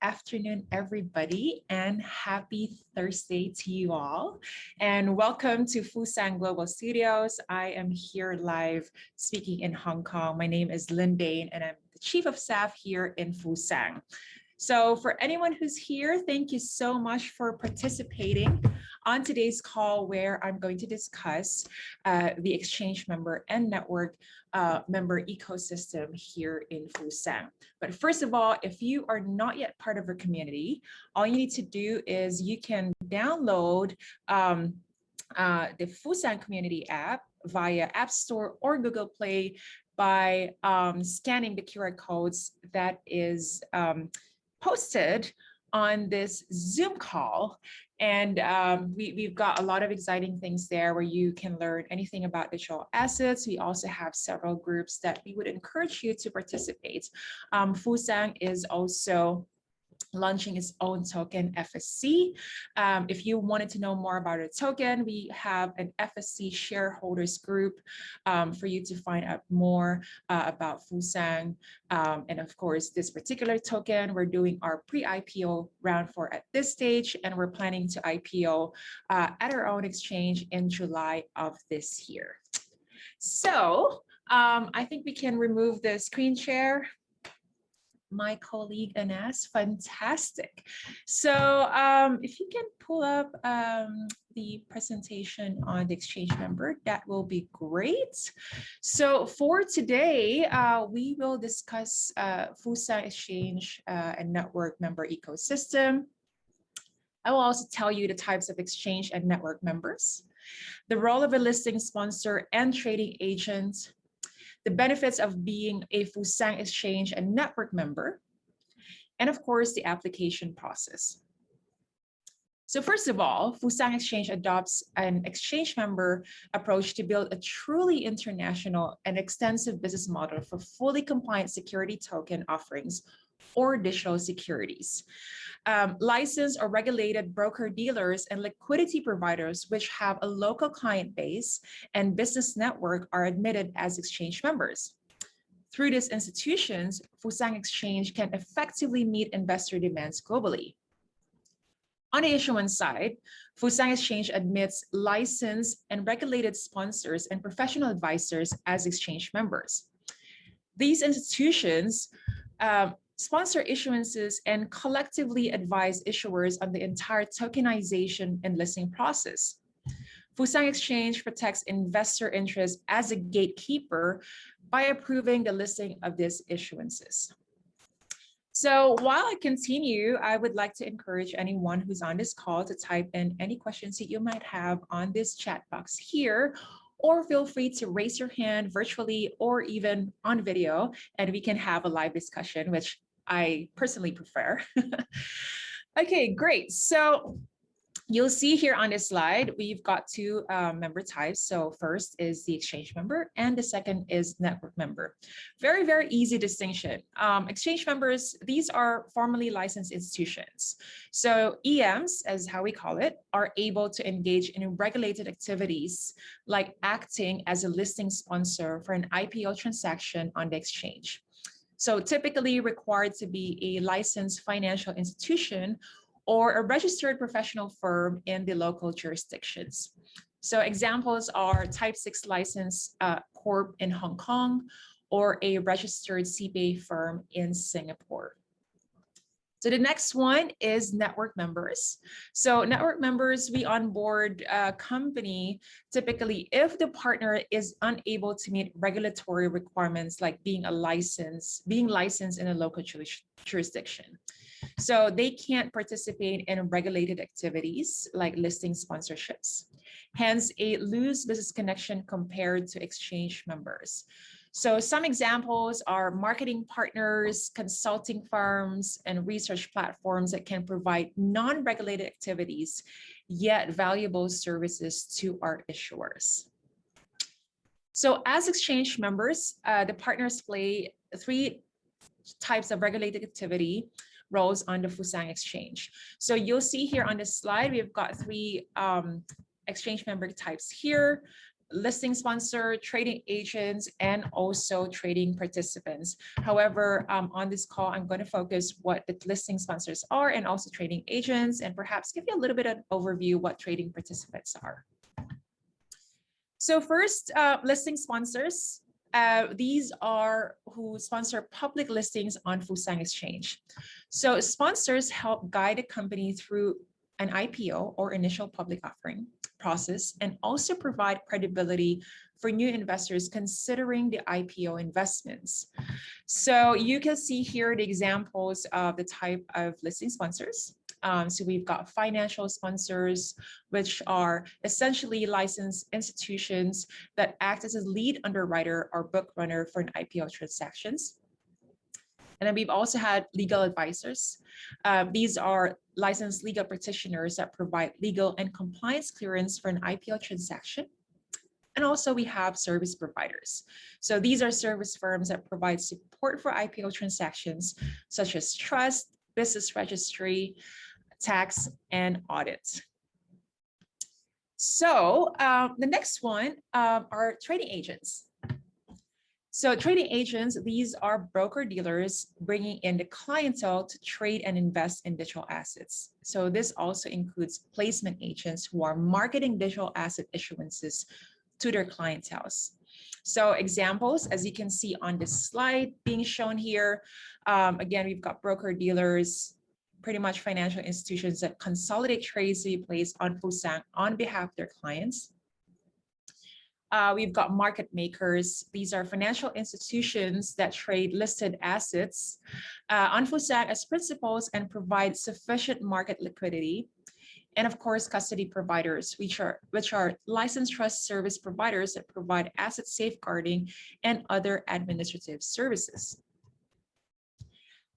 afternoon, everybody, and happy Thursday to you all. And welcome to FUSANG Global Studios. I am here live speaking in Hong Kong. My name is Lyndaine, and I'm the Chief of Staff here in FUSANG. So for anyone who's here, thank you so much for participating on today's call, where I'm going to discuss the exchange member and network member ecosystem here in FUSANG. But first of all, if you are not yet part of our community, all you need to do is you can download the FUSANG community app via App Store or Google Play by scanning the QR codes that is posted on this Zoom call. And we've got a lot of exciting things there where you can learn anything about digital assets. We also have several groups that we would encourage you to participate. FUSANG is also launching its own token, FSC. If you wanted to know more about our token, we have an FSC shareholders group for you to find out more about FUSANG. And of course, this particular token, we're doing our pre-IPO round 4 at this stage, and we're planning to IPO at our own exchange in July of this year. So I think we can remove the screen share. My colleague Anas, fantastic. So if you can pull up the presentation on the exchange member, that will be great. So for today, we will discuss FUSANG Exchange and Network member ecosystem. I will also tell you the types of exchange and network members, the role of a listing sponsor and trading agent, the benefits of being a FUSANG Exchange and Network member, and of course, the application process. So first of all, FUSANG Exchange adopts an exchange member approach to build a truly international and extensive business model for fully compliant security token offerings or digital securities. Licensed or regulated broker-dealers and liquidity providers which have a local client base and business network are admitted as exchange members. Through these institutions, FUSANG Exchange can effectively meet investor demands globally. On the issuance side, FUSANG Exchange admits licensed and regulated sponsors and professional advisors as exchange members. These institutions sponsor issuances and collectively advise issuers on the entire tokenization and listing process. FUSANG Exchange protects investor interests as a gatekeeper by approving the listing of these issuances. So while I continue, I would like to encourage anyone who's on this call to type in any questions that you might have on this chat box here, or feel free to raise your hand virtually or even on video, and we can have a live discussion, which I personally prefer. Okay, great. So you'll see here on this slide, we've got two member types. So first is the exchange member, and the second is network member. Very, very easy distinction. Exchange members, these are formally licensed institutions. So EMs, as how we call it, are able to engage in regulated activities like acting as a listing sponsor for an IPO transaction on the exchange. So typically required to be a licensed financial institution or a registered professional firm in the local jurisdictions. So examples are Type 6 license corp in Hong Kong or a registered CPA firm in Singapore. So the next one is network members. So network members, we onboard a company typically if the partner is unable to meet regulatory requirements like being licensed in a local jurisdiction. So they can't participate in regulated activities like listing sponsorships, hence a loose business connection compared to exchange members. So some examples are marketing partners, consulting firms, and research platforms that can provide non-regulated activities, yet valuable services to our issuers. So as exchange members, the partners play 3 types of regulated activity roles on the FUSANG Exchange. So you'll see here on this slide, we've got 3 exchange member types here. listing sponsor, trading agents, and also trading participants. However, on this call, I'm going to focus what the listing sponsors are and also trading agents, and perhaps give you a little bit of an overview what trading participants are. So first, listing sponsors. These are who sponsor public listings on FUSANG Exchange. So sponsors help guide a company through an IPO or initial public offering process, and also provide credibility for new investors considering the IPO investments. So you can see here the examples of the type of listing sponsors. So we've got financial sponsors, which are essentially licensed institutions that act as a lead underwriter or book runner for an IPO transactions. And then we've also had legal advisors. These are licensed legal practitioners that provide legal and compliance clearance for an IPO transaction. And also we have service providers. So these are service firms that provide support for IPO transactions, such as trust, business registry, tax, and audit. So the next one are trading agents. So trading agents, these are broker dealers bringing in the clientele to trade and invest in digital assets. So this also includes placement agents who are marketing digital asset issuances to their clienteles. So examples, as you can see on this slide being shown here, again, we've got broker dealers, pretty much financial institutions that consolidate trades to be placed on FUSANG on behalf of their clients. We've got market makers. These are financial institutions that trade listed assets on FUSANG as principals and provide sufficient market liquidity. And of course, custody providers, which are licensed trust service providers that provide asset safeguarding and other administrative services.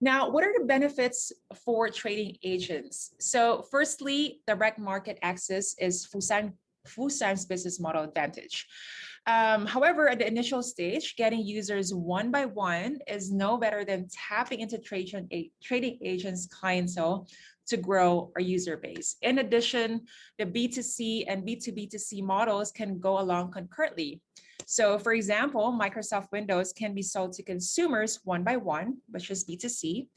Now, what are the benefits for trading agents? So firstly, direct market access is FUSANG's business model advantage. However, at the initial stage, getting users one by one is no better than tapping into trading agents' clientele to grow our user base. In addition, the B2C and B2B2C models can go along concurrently. So for example, Microsoft Windows can be sold to consumers one by one, which is B2C,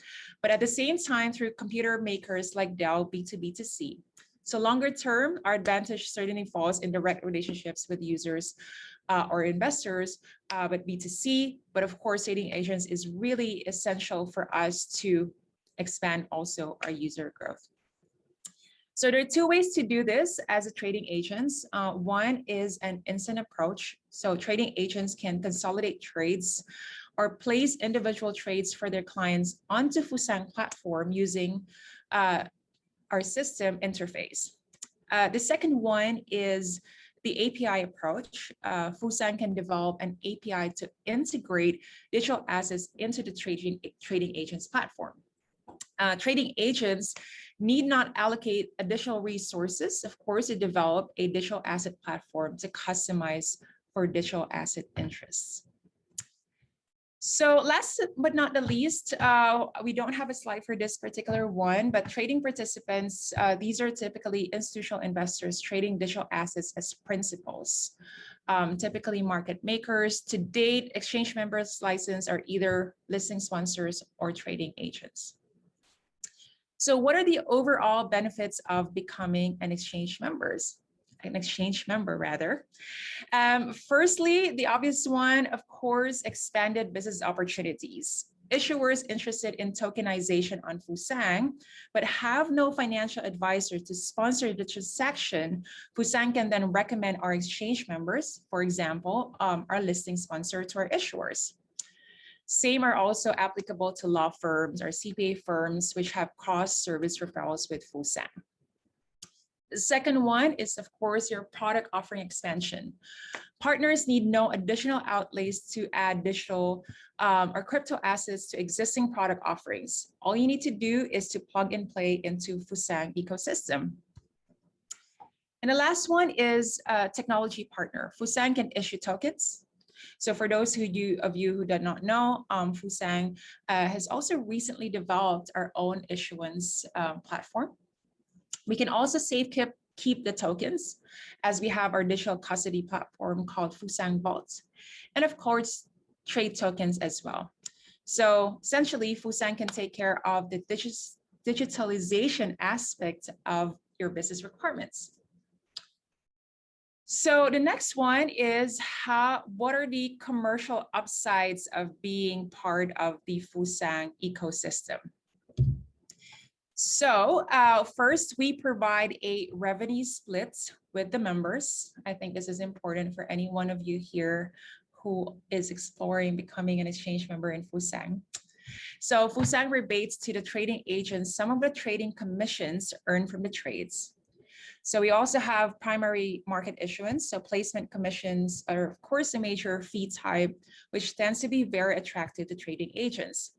but at the same time through computer makers like Dell, B2B2C. So longer term, our advantage certainly falls in direct relationships with users or investors, but B2C, but of course, trading agents is really essential for us to expand also our user growth. So there are two ways to do this as a trading agents. One is an instant approach. So trading agents can consolidate trades or place individual trades for their clients onto FUSANG platform using our system interface. The second one is the API approach. FUSANG can develop an API to integrate digital assets into the trading agents platform. Trading agents need not allocate additional resources, of course, to develop a digital asset platform to customize for digital asset interests. So last but not the least, we don't have a slide for this particular one, but trading participants, these are typically institutional investors trading digital assets as principals. Typically market makers. To date, exchange members licensed are either listing sponsors or trading agents. So what are the overall benefits of becoming an exchange member rather? Firstly, the obvious one, of course, expanded business opportunities. Issuers interested in tokenization on FUSANG, but have no financial advisor to sponsor the transaction, FUSANG can then recommend our exchange members, for example, our listing sponsor to our issuers. Same are also applicable to law firms or CPA firms, which have cross-service referrals with FUSANG. The second one is, of course, your product offering expansion. Partners need no additional outlays to add digital or crypto assets to existing product offerings. All you need to do is to plug and play into FUSANG ecosystem. And the last one is a technology partner. FUSANG can issue tokens. So for those of you who did not know, FUSANG has also recently developed our own issuance platform. We can also safekeep keep the tokens, as we have our digital custody platform called FUSANG Vault, and of course, trade tokens as well. So essentially, FUSANG can take care of the digitalization aspect of your business requirements. So the next one is what are the commercial upsides of being part of the FUSANG ecosystem? So first, we provide a revenue split with the members. I think this is important for any one of you here who is exploring becoming an exchange member in FUSANG. So FUSANG rebates to the trading agents some of the trading commissions earned from the trades. So we also have primary market issuance. So placement commissions are, of course, a major fee type, which tends to be very attractive to trading agents.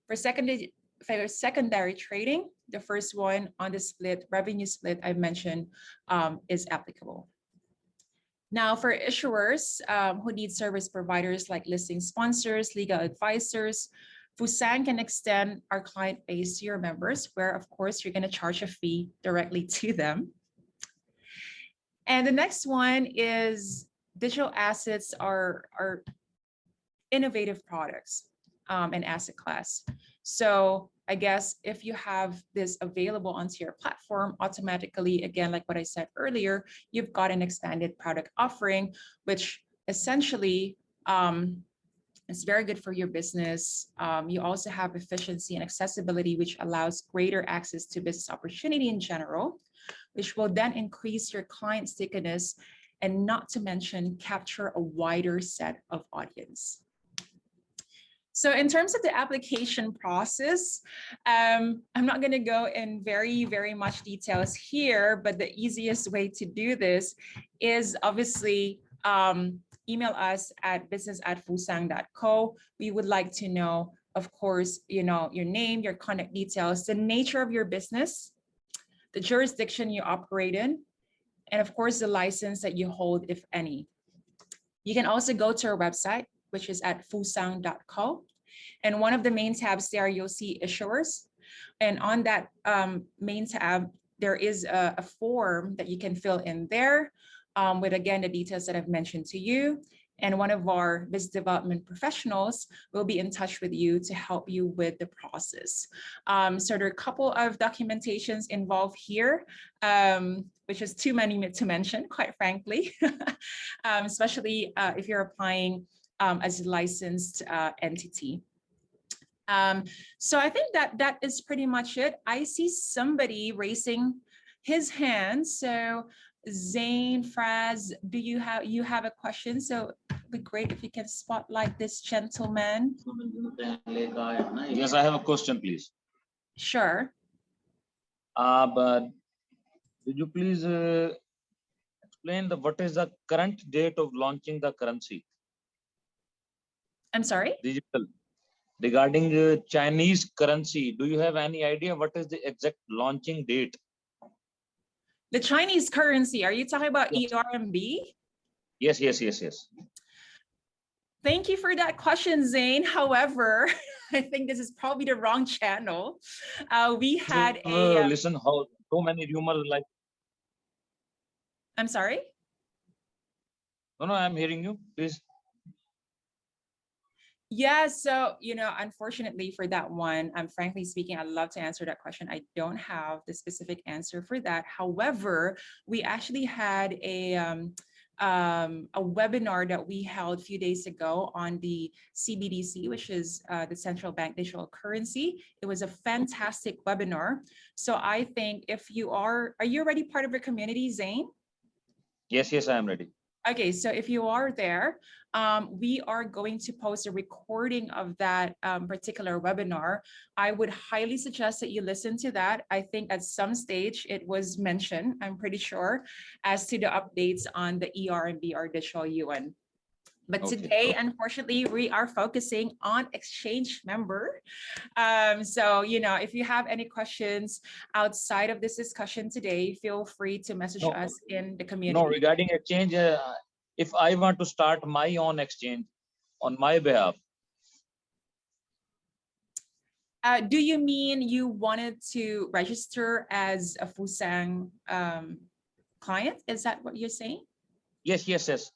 For secondary trading, the first one on the split, revenue split I mentioned, is applicable. Now, for issuers who need service providers like listing sponsors, legal advisors, FUSANG can extend our client base to your members, where, of course, you're going to charge a fee directly to them. And the next one is digital assets are innovative products and asset class. So I guess if you have this available onto your platform, automatically, again, like what I said earlier, you've got an expanded product offering, which essentially is very good for your business. You also have efficiency and accessibility, which allows greater access to business opportunity in general, which will then increase your client stickiness and not to mention capture a wider set of audience. So in terms of the application process, I'm not going to go in very much details here, but the easiest way to do this is obviously email us at business@fusang.co. We would like to know, of course, your name, your contact details, the nature of your business, the jurisdiction you operate in, and of course, the license that you hold, if any. You can also go to our website, which is at fusang.co. And one of the main tabs there, you'll see issuers. And on that main tab, there is a form that you can fill in there with, again, the details that I've mentioned to you. And one of our business development professionals will be in touch with you to help you with the process. So there are a couple of documentations involved here, which is too many to mention, quite frankly, especially if you're applying as a licensed entity. So I think that is pretty much it. I see somebody raising his hand. So Zane, Fraz, do you have a question? So it'd be great if you can spotlight this gentleman. Yes, I have a question, please. Sure. But could you please explain what is the current date of launching the currency? I'm sorry? Digital. Regarding Chinese currency, do you have any idea what is the exact launching date? The Chinese currency, are you talking about ERMB? Yes. Thank you for that question, Zane. However, I think this is probably the wrong channel. We had listen, how so many rumors like. I'm sorry? No, I'm hearing you, please. Yeah, so, unfortunately for that one, frankly speaking, I'd love to answer that question. I don't have the specific answer for that. However, we actually had a webinar that we held a few days ago on the CBDC, which is the central bank digital currency. It was a fantastic webinar. So I think if are you already part of a community, Zane? Yes, I am ready. Okay, so if you are there, we are going to post a recording of that particular webinar. I would highly suggest that you listen to that. I think at some stage it was mentioned, I'm pretty sure, as to the updates on the ERMB or digital yuan. But today, unfortunately, we are focusing on exchange member. So, if you have any questions outside of this discussion today, feel free to message us in the community. No, regarding exchange, if I want to start my own exchange on my behalf. Do you mean you wanted to register as a FUSANG client. Is that what you're saying? Yes, yes, yes.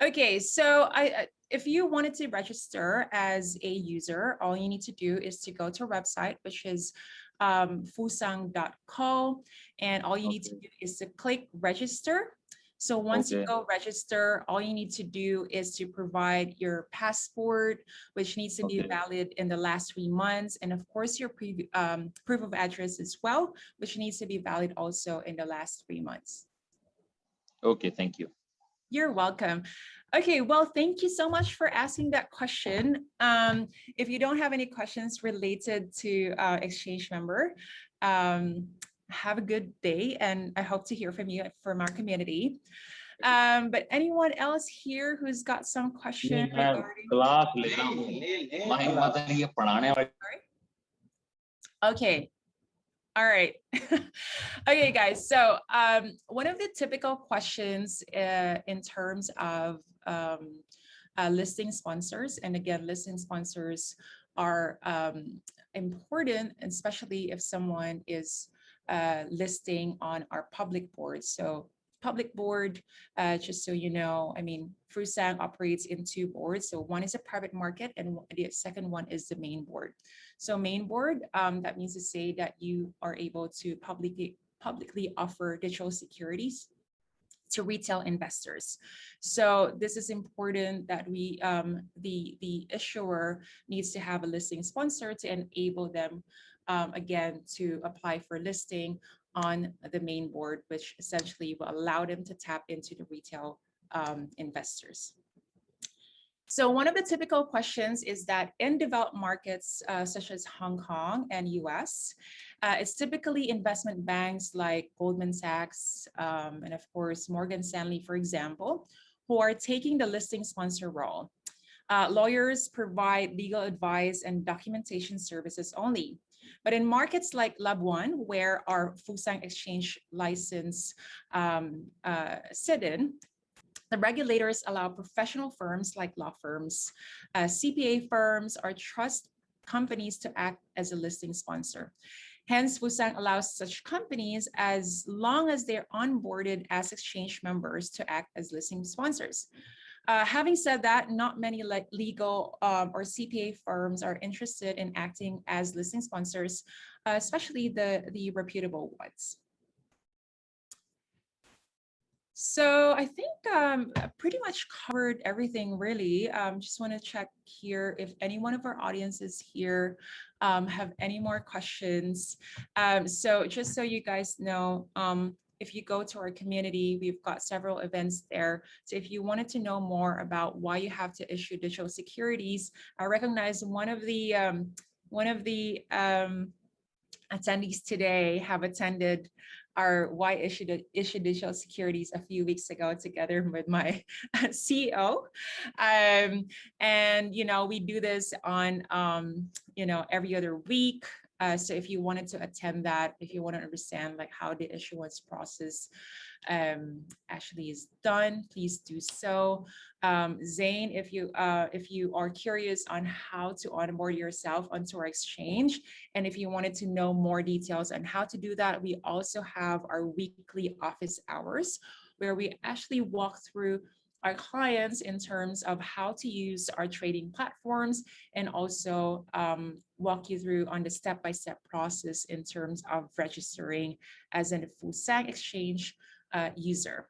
Okay, so if you wanted to register as a user, all you need to do is to go to our website, which is fusang.co, and all you need to do is to click register. So once you go register, all you need to do is to provide your passport, which needs to be valid in the last 3 months, and of course your proof of address as well, which needs to be valid also in the last 3 months. Okay, thank you. You're welcome. Okay, well, thank you so much for asking that question. If you don't have any questions related to exchange member, have a good day, and I hope to hear from you from our community. But anyone else here who's got some question regarding? Okay. All right. Okay, guys. So one of the typical questions in terms of listing sponsors, and again, listing sponsors are important, especially if someone is listing on our public board. So public board, just so you know, I mean, FUSANG operates in 2 boards. So one is a private market and the second one is the main board. So main board, that means to say that you are able to publicly offer digital securities to retail investors. So this is important that we, the issuer needs to have a listing sponsor to enable them, again, to apply for listing on the main board, which essentially will allow them to tap into the retail investors. So one of the typical questions is that in developed markets such as Hong Kong and US, it's typically investment banks like Goldman Sachs and of course Morgan Stanley, for example, who are taking the listing sponsor role. Lawyers provide legal advice and documentation services only. But in markets like Labuan, where our FUSANG Exchange license sit in, the regulators allow professional firms like law firms, CPA firms, or trust companies to act as a listing sponsor. Hence, FUSANG allows such companies, as long as they're onboarded as exchange members, to act as listing sponsors. Having said that, not many legal or CPA firms are interested in acting as listing sponsors, especially the reputable ones. So I think I pretty much covered everything, really. Just want to check here if any one of our audiences here have any more questions. So just so you guys know, if you go to our community, we've got several events there. So if you wanted to know more about why you have to issue digital securities, I recognize one of the attendees today have attended our why issue digital securities a few weeks ago together with my CEO. And, you know, we do this on, you know, every other week. So if you wanted to attend that, if you want to understand like how the issuance process actually is done, please do so. Zane, if you are curious on how to onboard yourself onto our exchange, and if you wanted to know more details on how to do that, we also have our weekly office hours where we actually walk through our clients in terms of how to use our trading platforms, and also walk you through on the step-by-step process in terms of registering as a FUSANG Exchange user.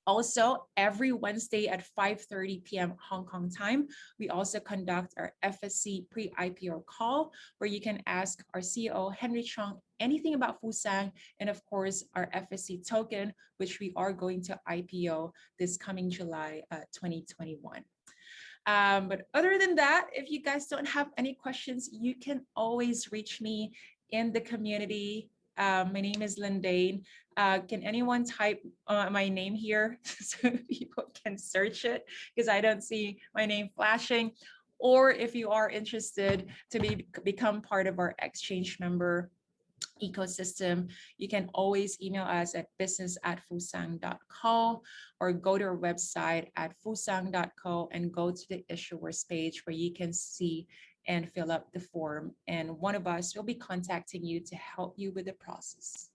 Also, every Wednesday at 5:30 p.m. Hong Kong time, we also conduct our FSC pre-IPO call, where you can ask our CEO, Henry Chung, anything about FUSANG, and of course, our FSC token, which we are going to IPO this coming July 2021. But other than that, if you guys don't have any questions, you can always reach me in the community. My name is Lyndaine. Can anyone type my name here so people can search it, because I don't see my name flashing? Or if you are interested to become part of our exchange member ecosystem, you can always email us at business@fusang.co, or go to our website at fusang.co and go to the issuers page where you can see and fill up the form, and one of us will be contacting you to help you with the process.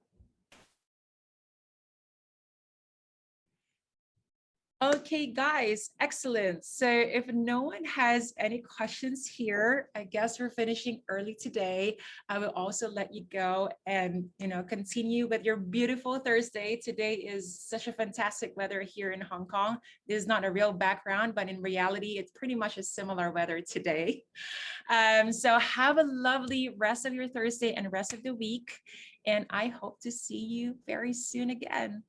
Okay, guys, excellent. So if no one has any questions here, I guess we're finishing early today. I will also let you go and continue with your beautiful Thursday. Today is such a fantastic weather here in Hong Kong. This is not a real background, but in reality, it's pretty much a similar weather today. So have a lovely rest of your Thursday and rest of the week. And I hope to see you very soon again.